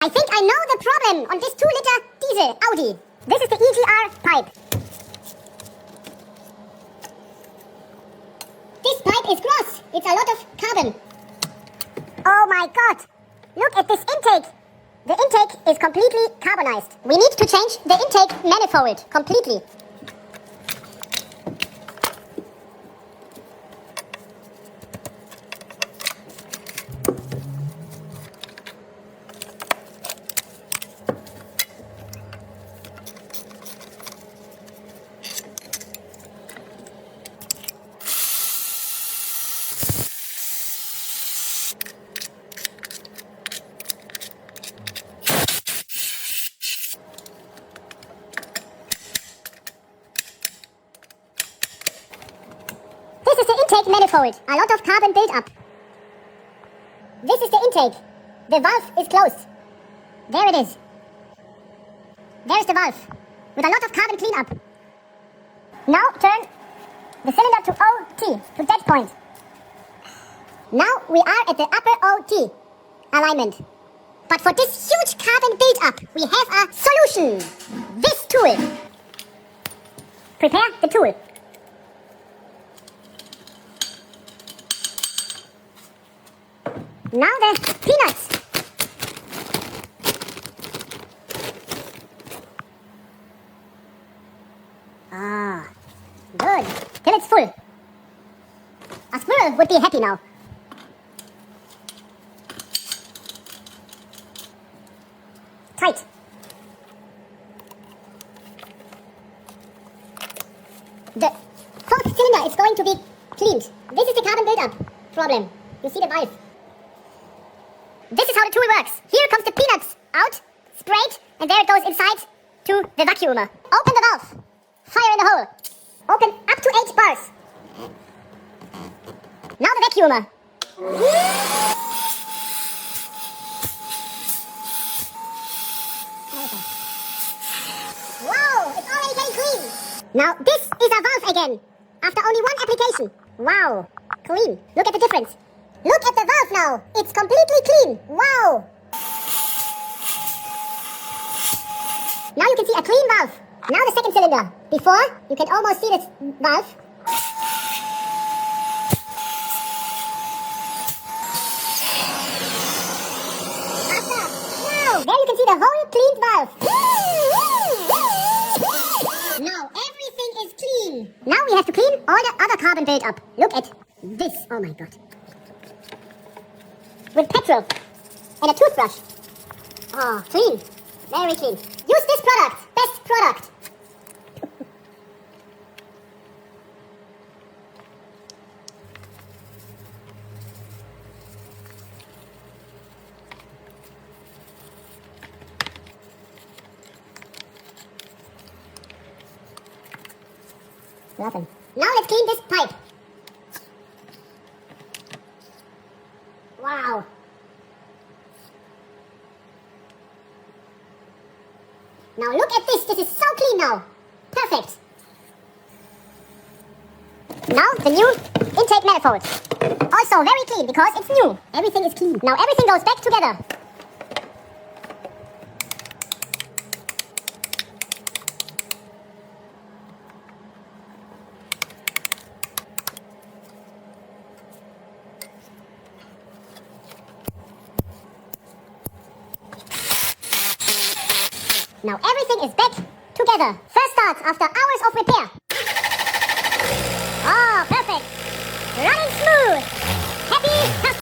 I think I know the problem on this 2-liter diesel Audi. This is the EGR pipe. This pipe is gross. It's a lot of carbon. Oh my god! Look at this intake. The intake is completely carbonized. We need to change the intake manifold completely. This is the intake manifold. A lot of carbon build-up. This is the intake. The valve is closed. There it is. There's the valve. With a lot of carbon cleanup. Now turn the cylinder to OT, to dead point. Now we are at the upper OT alignment. But for this huge carbon build-up, we have a solution. This tool. Prepare the tool. Now the peanuts. Ah, good. Till it's full. A squirrel would be happy now. Tight. The fourth cylinder is going to be cleaned. This is the carbon buildup problem. You see the valve. This is how the tool works. Here comes the peanuts out, sprayed, and there it goes inside to the vacuumer. Open the valve. Fire in the hole. Open up to 8 bars. Now the vacuumer. Wow, it's already getting clean. Now this is a valve again. After only one application. Wow, clean. Look at the difference. Look at the valve now. It's completely clean. Wow. Now you can see a clean valve. Now the second cylinder. Before, you can almost see this valve. After. Wow. There you can see the whole cleaned valve. Now everything is clean. Now we have to clean all the other carbon build-up. Look at this. Oh my god. With petrol and a toothbrush. Oh, clean. Very clean. Use this product. Best product. Nothing. Now let's clean this pipe. Wow. Now look at this. This is so clean now. Perfect. Now the new intake manifold. Also very clean because it's new. Everything is clean. Now everything goes back together. Now everything is back together. First start after hours of repair.